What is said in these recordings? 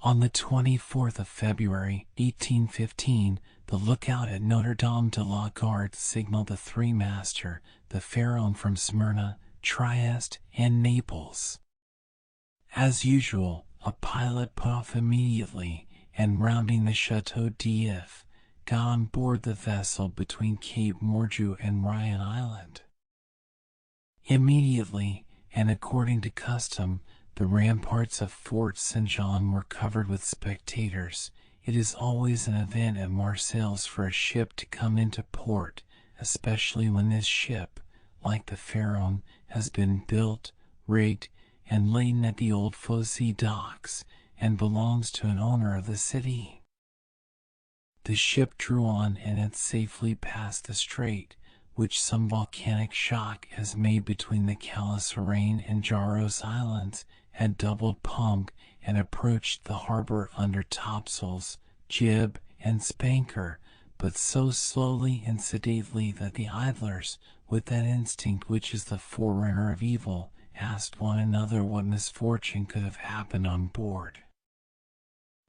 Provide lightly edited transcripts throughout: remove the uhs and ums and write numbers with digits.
On the 24th of February, 1815, the lookout at Notre Dame de la Garde signaled the three-master, the Pharaon from Smyrna, Trieste, and Naples. As usual, a pilot put off immediately, and rounding the Chateau d'If, got on board the vessel between Cape Morgiou and Ryan Island. Immediately, and according to custom, the ramparts of Fort Saint-Jean were covered with spectators. It is always an event at Marseille for a ship to come into port, especially when this ship, like the Pharaon, has been built, rigged, and laden at the old Fosse docks, and belongs to an owner of the city. The ship drew on and had safely passed the strait, which some volcanic shock has made between the Calasarein and Jaros Islands, had doubled Punk and approached the harbor under topsails, jib, and spanker, but so slowly and sedately that the idlers, with that instinct which is the forerunner of evil, asked one another what misfortune could have happened on board.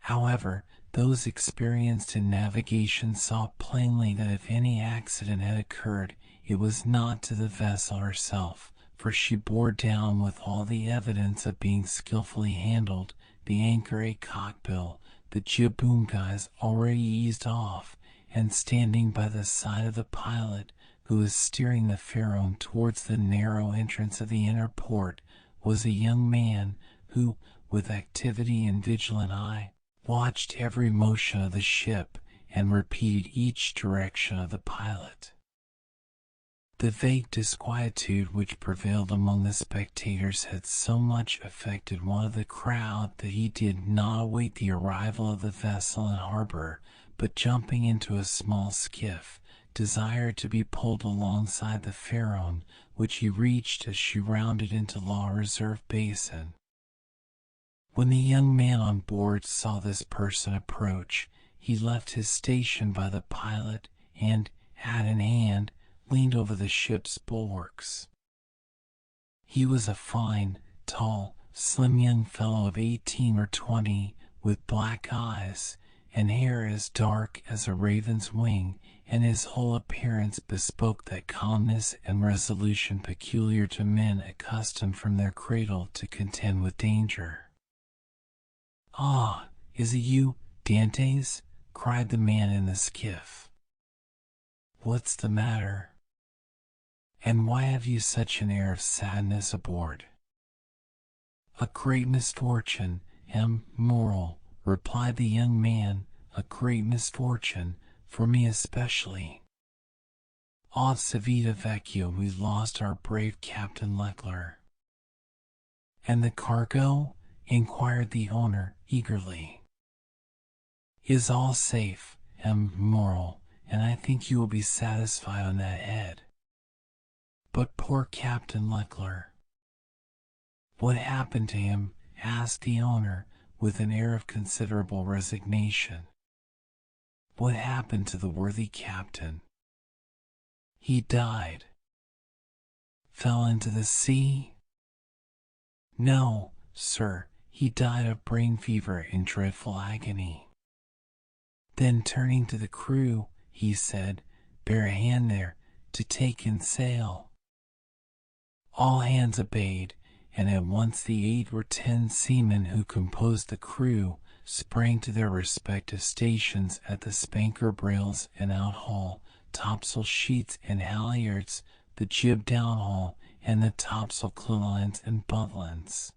However, those experienced in navigation saw plainly that if any accident had occurred, it was not to the vessel herself, for she bore down with all the evidence of being skillfully handled, the anchor a cockbill, the jib boom guys already eased off, and standing by the side of the pilot, who was steering the Pharaon towards the narrow entrance of the inner port, was a young man who, with activity and vigilant eye, watched every motion of the ship and repeated each direction of the pilot. The vague disquietude which prevailed among the spectators had so much affected one of the crowd that he did not await the arrival of the vessel in harbor, but jumping into a small skiff, desired to be pulled alongside the Pharaon, which he reached as she rounded into La Reserve Basin. When the young man on board saw this person approach, he left his station by the pilot and, hat in hand, leaned over the ship's bulwarks. He was a fine, tall, slim young fellow of 18 or 20, with black eyes, and hair as dark as a raven's wing, and his whole appearance bespoke that calmness and resolution peculiar to men accustomed from their cradle to contend with danger. "Ah, is it you, Dantès?" cried the man in the skiff. "What's the matter? And why have you such an air of sadness aboard?" "A great misfortune, moral," replied the young man, "a great misfortune, for me especially. Off Civita Vecchia we lost our brave Captain Leclerc." "And the cargo?" inquired the owner, eagerly. "Is all safe, moral, and I think you will be satisfied on that head. But poor Captain Leclerc." "What happened to him?" asked the owner, with an air of considerable resignation. "What happened to the worthy captain?" "He died." "Fell into the sea?" "No, sir, he died of brain fever in dreadful agony." Then turning to the crew, he said, "Bear a hand there, to take in sail." All hands obeyed, and at once the 8 or 10 seamen who composed the crew sprang to their respective stations at the spanker brails and outhaul, topsail sheets and halyards, the jib downhaul, and the topsail clewlines and buntlines.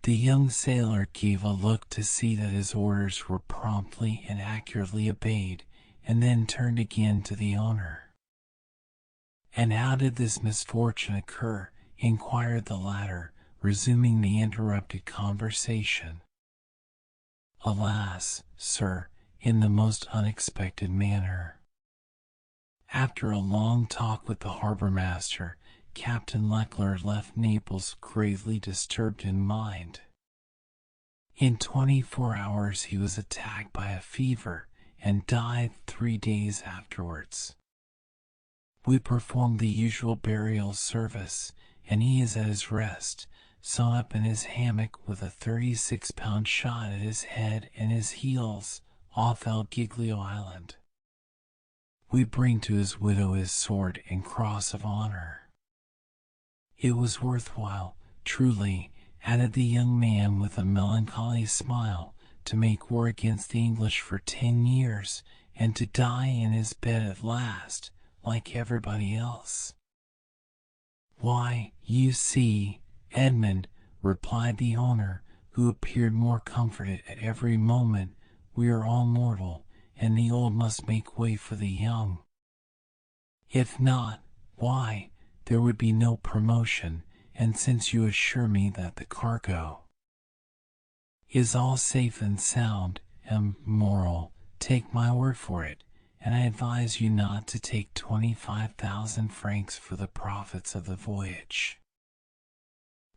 The young sailor gave a look to see that his orders were promptly and accurately obeyed, and then turned again to the owner. "And how did this misfortune occur?" inquired the latter, resuming the interrupted conversation. "Alas, sir, in the most unexpected manner. After a long talk with the harbor master, Captain Leclerc left Naples gravely disturbed in mind. In 24 hours he was attacked by a fever, and died 3 days afterwards. We performed the usual burial service, and he is at his rest, saw up in his hammock with a 36-pound shot at his head and his heels, off El Giglio Island. We bring to his widow his sword and cross of honor. It was worthwhile, truly, added the young man with a melancholy smile, to make war against the English for 10 years, and to die in his bed at last, like everybody else. Why, you see, Edmond, replied the owner, who appeared more comforted at every moment, we are all mortal, and the old must make way for the young. If not, why, there would be no promotion, and since you assure me that the cargo is all safe and sound, moral, take my word for it, and I advise you not to take 25,000 francs for the profits of the voyage.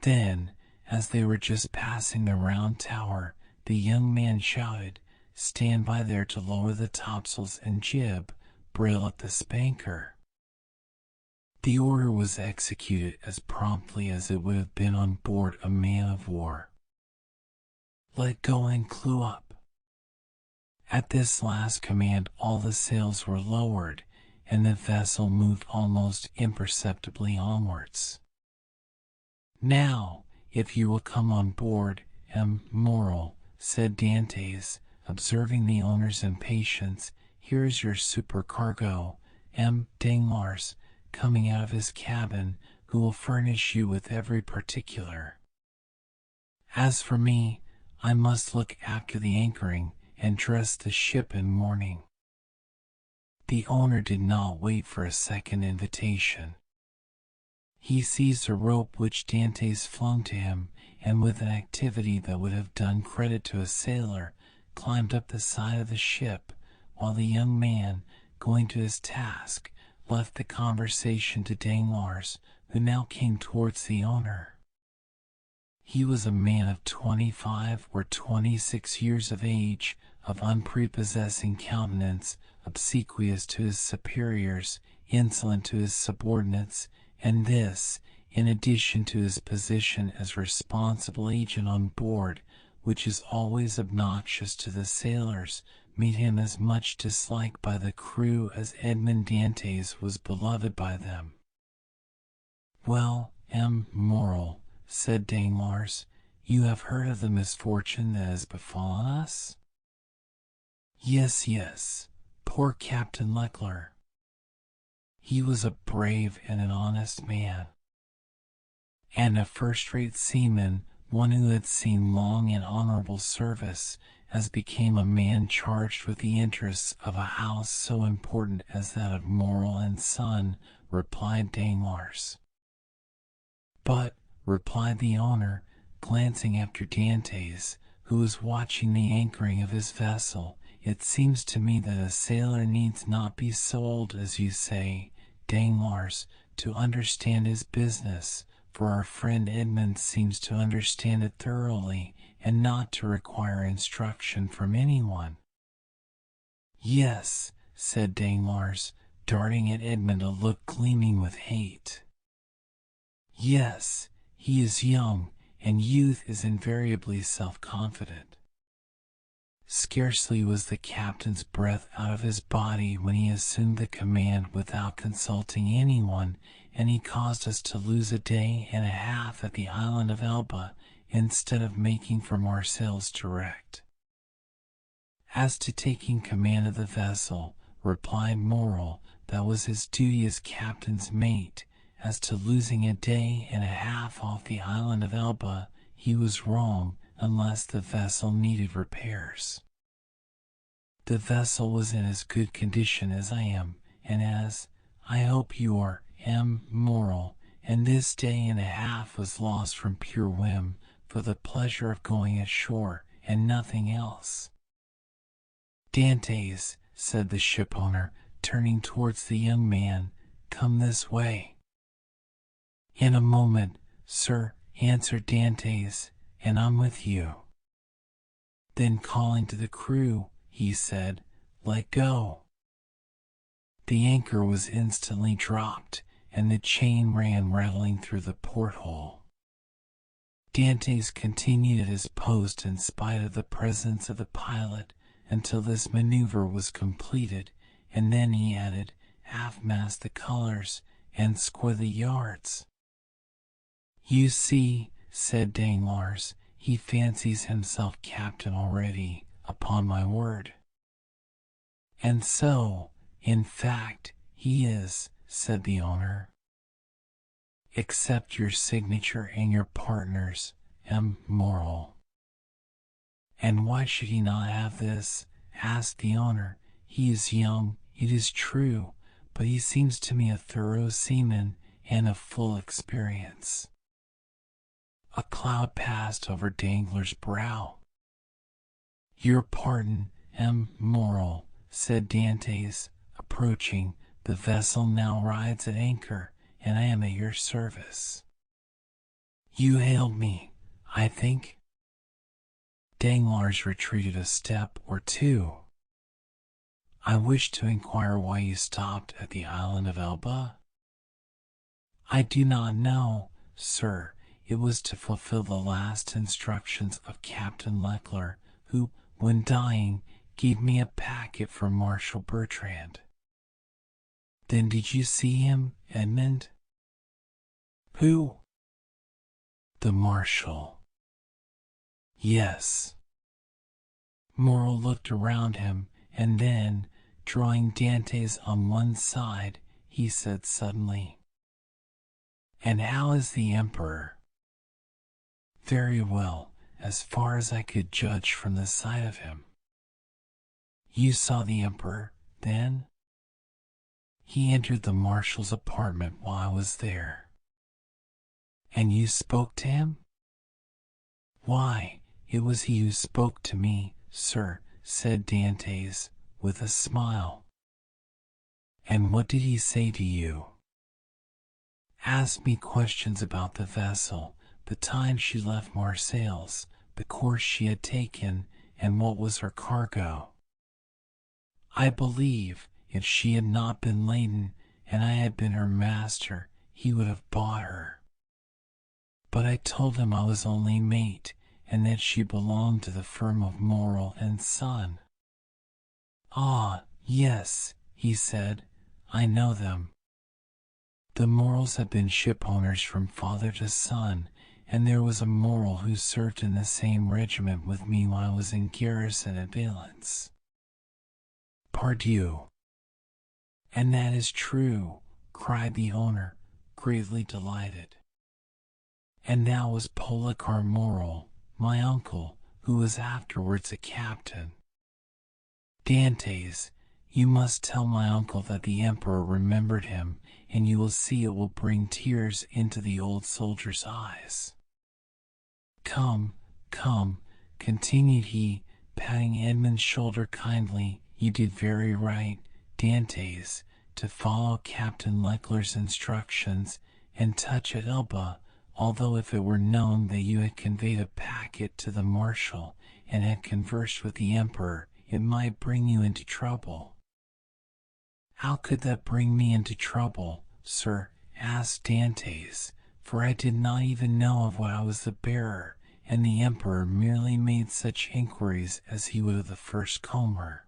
Then, as they were just passing the round tower, the young man shouted, "Stand by there to lower the topsails and jib, brail at the spanker." The order was executed as promptly as it would have been on board a man-of-war. Let go and clew up. At this last command all the sails were lowered, and the vessel moved almost imperceptibly onwards. "Now, if you will come on board, moral," said Dantès, observing the owner's impatience, "here is your supercargo, Danglars, coming out of his cabin, who will furnish you with every particular. As for me, I must look after the anchoring, and dress the ship in mourning." The owner did not wait for a second invitation. He seized a rope which Dantès flung to him, and with an activity that would have done credit to a sailor, climbed up the side of the ship, while the young man, going to his task, left the conversation to Danglars, who now came towards the owner. He was a man of 25 or 26 years of age, of unprepossessing countenance, obsequious to his superiors, insolent to his subordinates, and this, in addition to his position as responsible agent on board, which is always obnoxious to the sailors, made him as much disliked by the crew as Edmond Dantès was beloved by them. "Well, moral," said Danglars, "you have heard of the misfortune that has befallen us?" Yes, poor Captain Leclerc. He was a brave and an honest man, and a first-rate seaman, one who had seen long and honorable service, as became a man charged with the interests of a house so important as that of Morel and Son," replied Danglars. "But," replied the owner, glancing after Dantès, who was watching the anchoring of his vessel, "it seems to me that a sailor needs not be so old as you say, Danglars, to understand his business, for our friend Edmond seems to understand it thoroughly, and not to require instruction from anyone." "Yes," said Danglars, darting at Edmond a look gleaming with hate. "Yes, he is young, and youth is invariably self-confident. Scarcely was the captain's breath out of his body when he assumed the command without consulting anyone, and he caused us to lose a day and a half at the island of Elba, instead of making for Marseille direct." "As to taking command of the vessel," replied Morel, "that was his duty as captain's mate. As to losing a day and a half off the island of Elba, he was wrong, unless the vessel needed repairs. The vessel was in as good condition as I am, and as, I hope you are, moral, and this day and a half was lost from pure whim, for the pleasure of going ashore, and nothing else." "Dantès," said the shipowner, turning towards the young man, "come this way." "In a moment, sir," answered Dantès, "and I'm with you." Then calling to the crew, he said, "Let go." The anchor was instantly dropped, and the chain ran rattling through the porthole. Dantès continued at his post in spite of the presence of the pilot until this maneuver was completed, and then he added, "Half-mast the colors and score the yards." "You see," said Danglars, "he fancies himself captain already, upon my word." "And so, in fact, he is," said the owner. "Except your signature and your partner's, immoral." "And why should he not have this?" asked the owner. "He is young, it is true, but he seems to me a thorough seaman and of full experience." A cloud passed over Danglars' brow. "Your pardon, immoral," said Dantès, approaching. "The vessel now rides at anchor, and I am at your service." "You hailed me, I think?" Danglars retreated a step or two. "I wish to inquire why you stopped at the island of Elba?" "I do not know, sir. It was to fulfill the last instructions of Captain Leclerc, who, when dying, gave me a packet for Marshal Bertrand." "Then did you see him, Edmond?" "Who?" "The Marshal." "Yes." Morrel looked around him, and then, drawing Dantès on one side, he said suddenly, "And how is the Emperor?" "Very well, as far as I could judge from the sight of him." "You saw the Emperor, then?" "He entered the Marshal's apartment while I was there." "And you spoke to him?" "Why, it was he who spoke to me, sir," said Dantès, with a smile. "And what did he say to you?" "Asked me questions about the vessel, the time she left Marseille, the course she had taken, and what was her cargo. I believe, if she had not been laden, and I had been her master, he would have bought her. But I told him I was only mate, and that she belonged to the firm of Morrel and Son." "Ah, yes," he said, "I know them. The Morrels have been ship owners from father to son, and there was a Morrel who served in the same regiment with me while I was in garrison at Valence." "Pardieu! And that is true," cried the owner, greatly delighted. "And that was Policar Morrel, my uncle, who was afterwards a captain. Dantès, you must tell my uncle that the Emperor remembered him, and you will see it will bring tears into the old soldier's eyes. Come, come," continued he, patting Edmond's shoulder kindly, "you did very right, Dantès, to follow Captain Leclerc's instructions and touch at Elba, although if it were known that you had conveyed a packet to the Marshal and had conversed with the Emperor, it might bring you into trouble." "How could that bring me into trouble, sir?" asked Dantès, "for I did not even know of what I was the bearer, and the Emperor merely made such inquiries as he would of the first comer.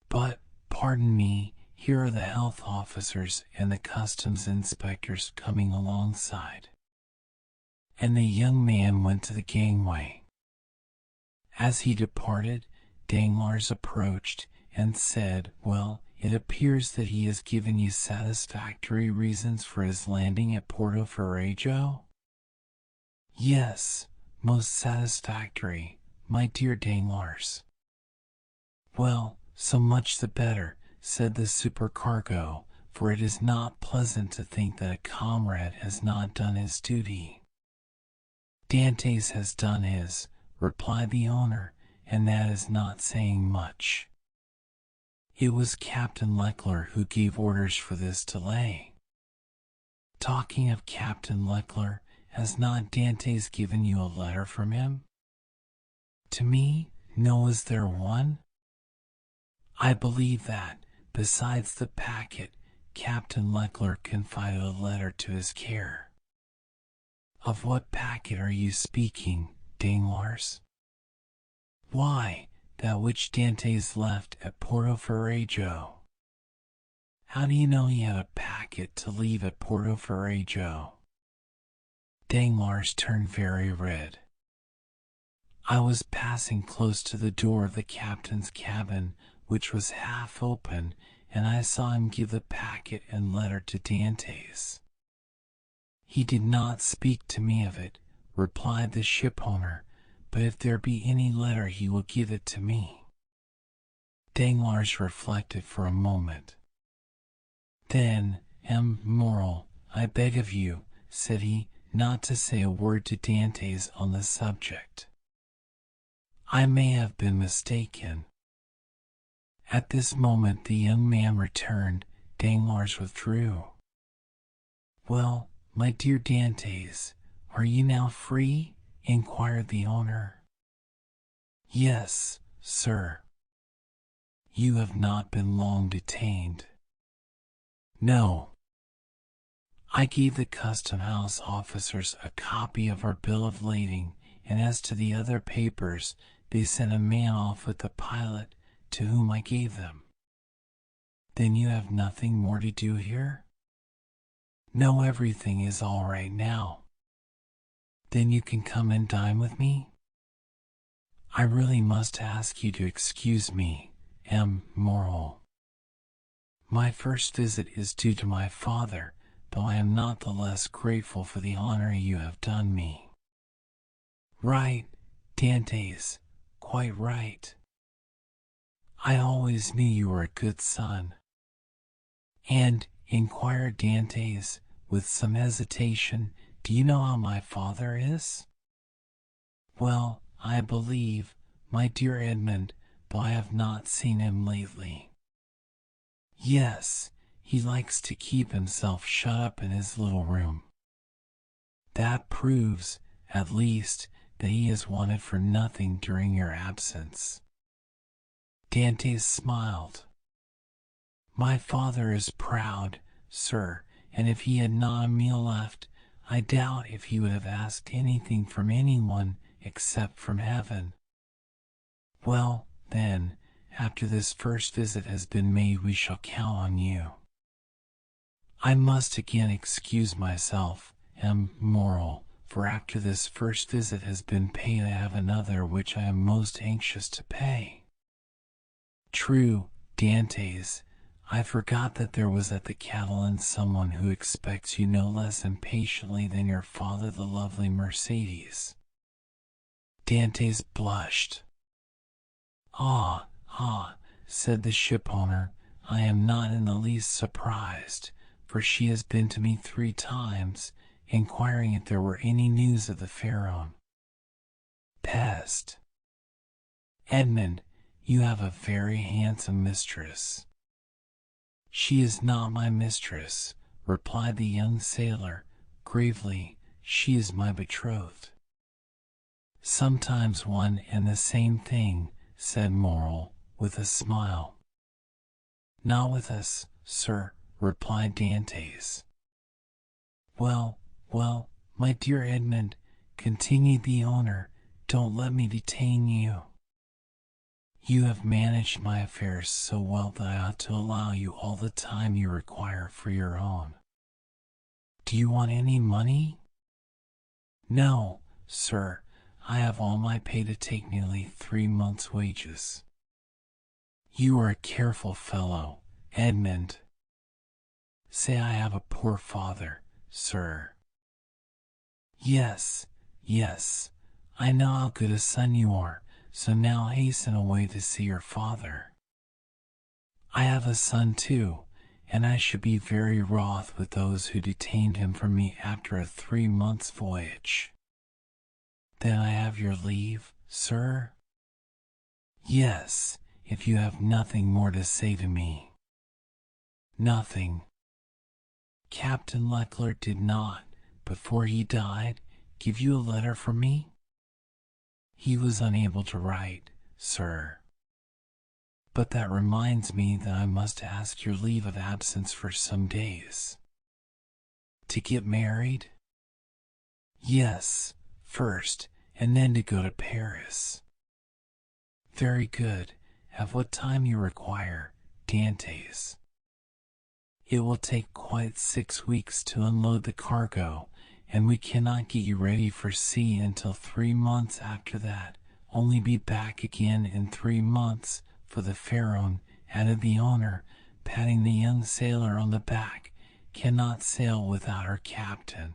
But, pardon me, here are the health officers and the customs inspectors coming alongside." And the young man went to the gangway. As he departed, Danglars approached and said, "Well, it appears that he has given you satisfactory reasons for his landing at Porto Ferrajo?" "Yes, most satisfactory, my dear Danglars." "Well, so much the better," said the supercargo, "for it is not pleasant to think that a comrade has not done his duty." "Dantès has done his," replied the owner, "and that is not saying much. It was Captain Leclerc who gave orders for this delay." "Talking of Captain Leclerc, has not Dantès given you a letter from him?" "To me? No, is there one?" "I believe that, besides the packet, Captain Leclerc confided a letter to his care." Of what packet are you speaking, Danglars? Why, that which Dantès left at Porto Ferrajo. How do you know he had a packet to leave at Porto Ferrajo? Danglars turned very red. I was passing close to the door of the captain's cabin, which was half open, and I saw him give the packet and letter to Dantès. He did not speak to me of it, replied the shipowner, but if there be any letter he will give it to me. Danglars reflected for a moment. Then, Moral, I beg of you, said he, not to say a word to Dantès on the subject. I may have been mistaken. At this moment the young man returned. Danglars withdrew. Well, my dear Dantès, are you now free? Inquired the owner. Yes, sir. You have not been long detained. No. I gave the custom house officers a copy of our bill of lading, and as to the other papers, they sent a man off with the pilot, to whom I gave them. Then you have nothing more to do here? No, everything is all right now. Then you can come and dine with me? I really must ask you to excuse me, Moral. My first visit is due to my father, though I am not the less grateful for the honor you have done me. Right, Dantès, quite right. I always knew you were a good son. And, inquired Dantès, with some hesitation, do you know how my father is? Well, I believe, my dear Edmond, though I have not seen him lately. Yes, he likes to keep himself shut up in his little room. That proves, at least, that he is wanted for nothing during your absence. Dantès smiled. My father is proud, sir, and if he had not a meal left, I doubt if he would have asked anything from anyone except from heaven. Well, then, after this first visit has been made, we shall count on you. I must again excuse myself, Moral, for after this first visit has been paid, I have another which I am most anxious to pay. True, Dantès, I forgot that there was at the Catalan someone who expects you no less impatiently than your father, the lovely Mercedes. Dantès blushed. Ah, said the shipowner, I am not in the least surprised, for she has been to me 3 times, inquiring if there were any news of the Pharaoh. Pest. Edmond, you have a very handsome mistress. She is not my mistress, replied the young sailor, gravely, she is my betrothed. Sometimes one and the same thing, said Moral, with a smile. Not with us, sir, replied Dantès. Well, my dear Edmond, continued the owner, don't let me detain you. You have managed my affairs so well that I ought to allow you all the time you require for your own. Do you want any money? No, sir, I have all my pay to take nearly 3 months' wages. You are a careful fellow, Edmond. Say I have a poor father, sir. Yes, I know how good a son you are, so now hasten away to see your father. I have a son too, and I should be very wroth with those who detained him from me after a 3 months' voyage. Then I have your leave, sir? Yes, if you have nothing more to say to me. Nothing. Captain Leclerc did not, before he died, give you a letter from me? He was unable to write, sir. But that reminds me that I must ask your leave of absence for some days. To get married? Yes, first, and then to go to Paris. Very good. At what time you require, Dantès? It will take quite 6 weeks to unload the cargo, and we cannot get you ready for sea until 3 months after that. Only be back again in 3 months, for the Pharaoh, added the owner, patting the young sailor on the back, cannot sail without her captain.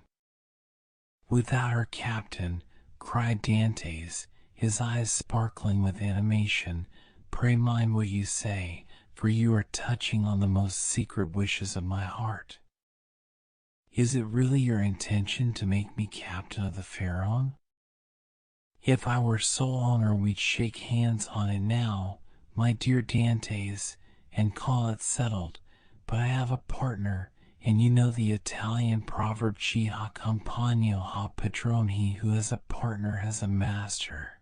Without her captain, cried Dantès, his eyes sparkling with animation. Pray mind what you say, for you are touching on the most secret wishes of my heart. Is it really your intention to make me captain of the Pharaoh? If I were sole owner, we'd shake hands on it now, my dear Dantès, and call it settled. But I have a partner, and you know the Italian proverb, chi ha compagno ha padrone, who has a partner has a master.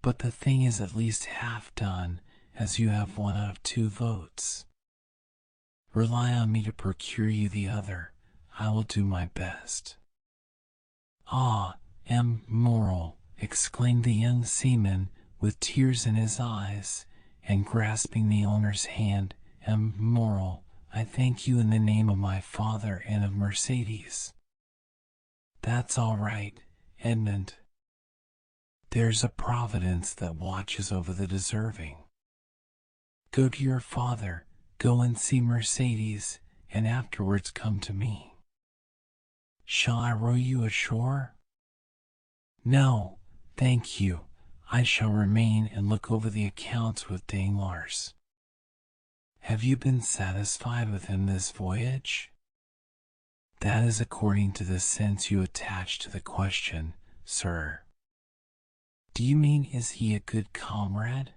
But the thing is at least half done, as you have 1 out of 2 votes. Rely on me to procure you the other. I will do my best. Ah, immoral, exclaimed the young seaman, with tears in his eyes, and grasping the owner's hand. Immoral, I thank you in the name of my father and of Mercedes. That's all right, Edmond. There's a providence that watches over the deserving. Go to your father, go and see Mercedes, and afterwards come to me. Shall I row you ashore? No, thank you. I shall remain and look over the accounts with Danglars. Have you been satisfied with him this voyage? That is according to the sense you attach to the question, sir. Do you mean, is he a good comrade?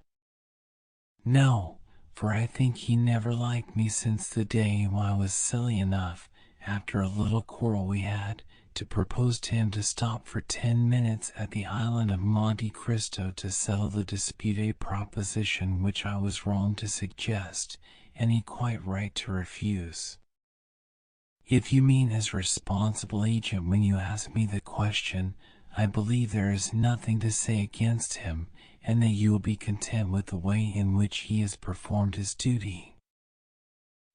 No, for I think he never liked me since the day when I was silly enough, after a little quarrel we had, to propose to him to stop for 10 minutes at the island of Monte Cristo to settle the dispute, a proposition which I was wrong to suggest, and he quite right to refuse. If you mean as responsible agent when you ask me the question, I believe there is nothing to say against him, and that you will be content with the way in which he has performed his duty.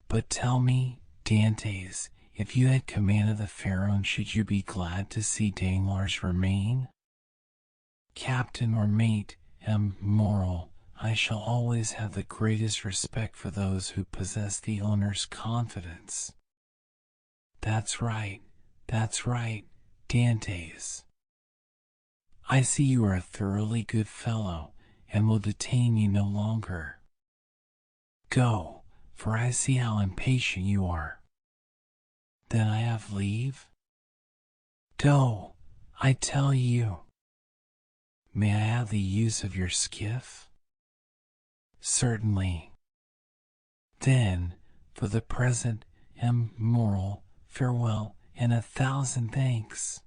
But tell me, Dantès, if you had command of the Pharaoh, should you be glad to see Danglars remain? Captain or mate, immoral, I shall always have the greatest respect for those who possess the owner's confidence. That's right, Dantès. I see you are a thoroughly good fellow, and will detain you no longer. Go, for I see how impatient you are. Then I have leave? Go, I tell you. May I have the use of your skiff? Certainly. Then, for the present, immoral, farewell, and 1,000 thanks.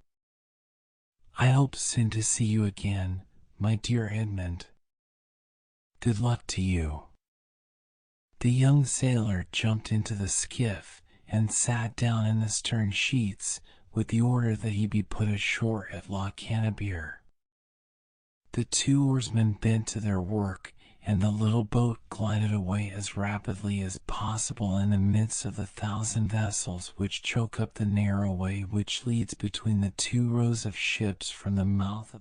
I hope soon to see you again, my dear Edmond. Good luck to you. The young sailor jumped into the skiff and sat down in the stern sheets, with the order that he be put ashore at La Cannebière. The 2 oarsmen bent to their work, and the little boat glided away as rapidly as possible in the midst of the 1,000 vessels which choke up the narrow way which leads between the 2 rows of ships from the mouth of the